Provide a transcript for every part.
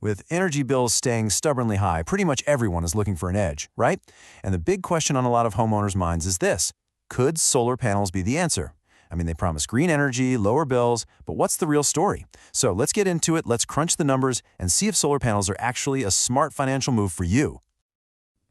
With energy bills staying stubbornly high, pretty much everyone is looking for an edge, right? And the big question on a lot of homeowners' minds is this: could solar panels be the answer? I mean, they promise green energy, lower bills, but what's the real story? So let's get into it, let's crunch the numbers, and see if solar panels are actually a smart financial move for you.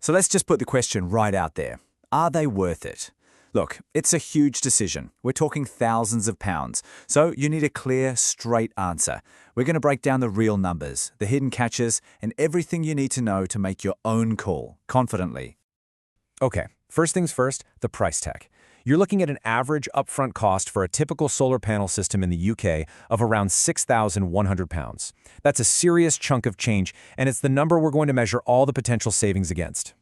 So let's just put the question right out there. Are they worth it? Look, it's a huge decision. We're talking thousands of pounds. So you need a clear, straight answer. We're going to break down the real numbers, the hidden catches, and everything you need to know to make your own call, confidently. Okay, first things first, the price tag. You're looking at an average upfront cost for a typical solar panel system in the UK of around £6,100. That's a serious chunk of change, and it's the number we're going to measure all the potential savings against.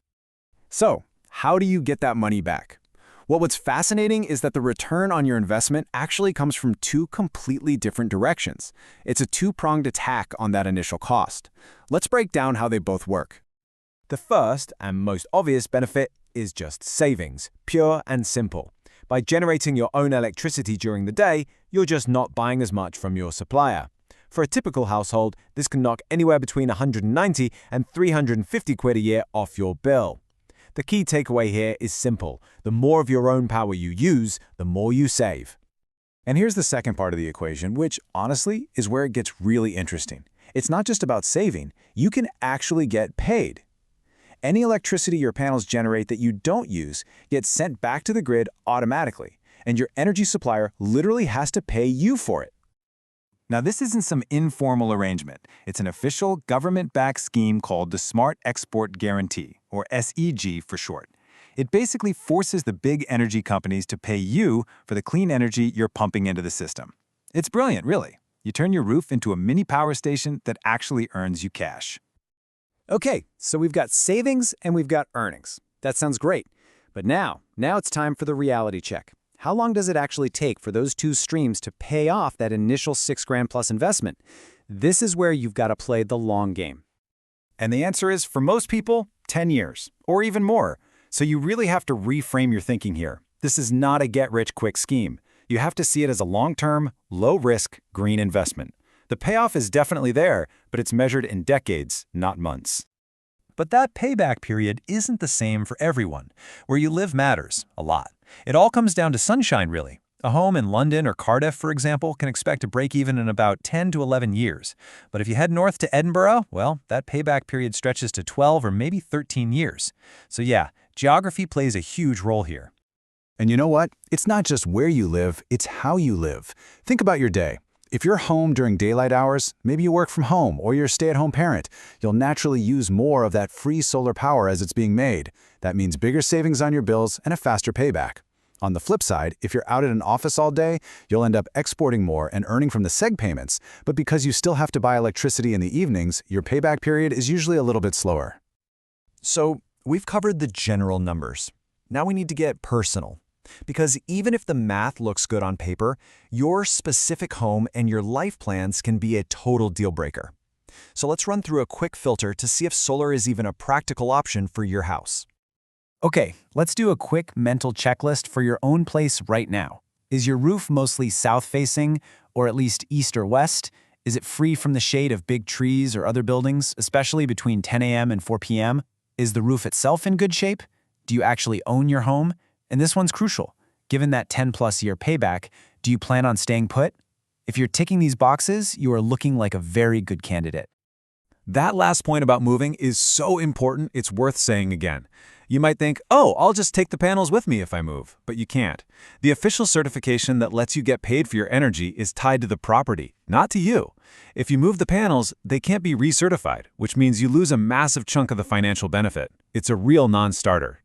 So, how do you get that money back? Well, what's fascinating is that the return on your investment actually comes from two completely different directions. It's a two-pronged attack on that initial cost. Let's break down how they both work. The first and most obvious benefit is just savings, pure and simple. By generating your own electricity during the day, you're just not buying as much from your supplier. For a typical household, this can knock anywhere between 190 and 350 quid a year off your bill. The key takeaway here is simple. The more of your own power you use, the more you save. And here's the second part of the equation, which, honestly, is where it gets really interesting. It's not just about saving. You can actually get paid. Any electricity your panels generate that you don't use gets sent back to the grid automatically, and your energy supplier literally has to pay you for it. Now, this isn't some informal arrangement. It's an official government-backed scheme called the Smart Export Guarantee, or SEG for short. It basically forces the big energy companies to pay you for the clean energy you're pumping into the system. It's brilliant, really. You turn your roof into a mini power station that actually earns you cash. Okay, so we've got savings and we've got earnings. That sounds great. But now it's time for the reality check. How long does it actually take for those two streams to pay off that initial $6,000 plus investment? This is where you've got to play the long game. And the answer is, for most people, 10 years, or even more. So you really have to reframe your thinking here. This is not a get-rich-quick scheme. You have to see it as a long-term, low-risk, green investment. The payoff is definitely there, but it's measured in decades, not months. But that payback period isn't the same for everyone. Where you live matters a lot. It all comes down to sunshine, really. A home in London or Cardiff, for example, can expect to break even in about 10 to 11 years. But if you head north to Edinburgh, well, that payback period stretches to 12 or maybe 13 years. So yeah, geography plays a huge role here. And you know what? It's not just where you live, it's how you live. Think about your day. If you're home during daylight hours, maybe you work from home or you're a stay-at-home parent, you'll naturally use more of that free solar power as it's being made. That means bigger savings on your bills and a faster payback. On the flip side, if you're out at an office all day, you'll end up exporting more and earning from the seg payments, but because you still have to buy electricity in the evenings, your payback period is usually a little bit slower. So we've covered the general numbers. Now we need to get personal. Because even if the math looks good on paper, your specific home and your life plans can be a total deal breaker. So let's run through a quick filter to see if solar is even a practical option for your house. Okay, let's do a quick mental checklist for your own place right now. Is your roof mostly south-facing, or at least east or west? Is it free from the shade of big trees or other buildings, especially between 10 a.m. and 4 p.m.? Is the roof itself in good shape? Do you actually own your home? And this one's crucial. Given that 10-plus year payback, do you plan on staying put? If you're ticking these boxes, you are looking like a very good candidate. That last point about moving is so important, it's worth saying again. You might think, oh, I'll just take the panels with me if I move, but you can't. The official certification that lets you get paid for your energy is tied to the property, not to you. If you move the panels, they can't be recertified, which means you lose a massive chunk of the financial benefit. It's a real non-starter.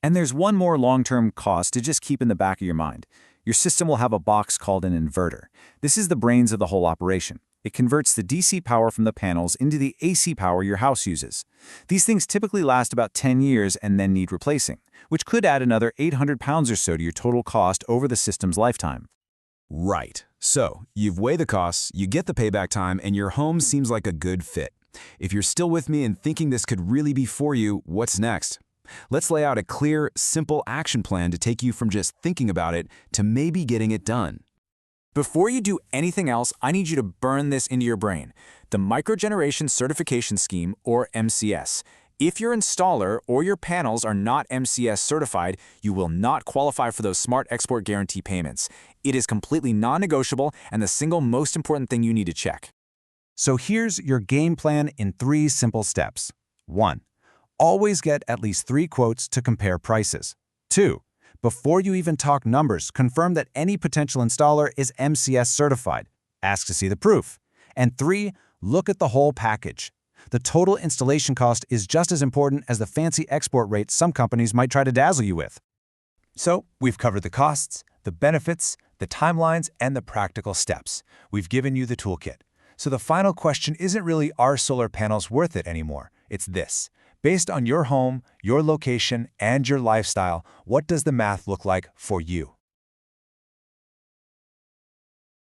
And there's one more long-term cost to just keep in the back of your mind. Your system will have a box called an inverter. This is the brains of the whole operation. It converts the DC power from the panels into the AC power your house uses. These things typically last about 10 years and then need replacing, which could add another £800 or so to your total cost over the system's lifetime. Right. So, you've weighed the costs, you get the payback time, and your home seems like a good fit. If you're still with me and thinking this could really be for you, what's next? Let's lay out a clear, simple action plan to take you from just thinking about it to maybe getting it done. Before you do anything else, I need you to burn this into your brain. The Microgeneration Certification Scheme, or MCS. If your installer or your panels are not MCS certified, you will not qualify for those Smart Export Guarantee payments. It is completely non-negotiable and the single most important thing you need to check. So here's your game plan in 3 simple steps. 1. Always get at least 3 quotes to compare prices. 2. Before you even talk numbers, confirm that any potential installer is MCS certified. Ask to see the proof. And 3. Look at the whole package. The total installation cost is just as important as the fancy export rate some companies might try to dazzle you with. So, we've covered the costs, the benefits, the timelines, and the practical steps. We've given you the toolkit. So the final question isn't really, are solar panels worth it anymore? It's this. Based on your home, your location, and your lifestyle, what does the math look like for you?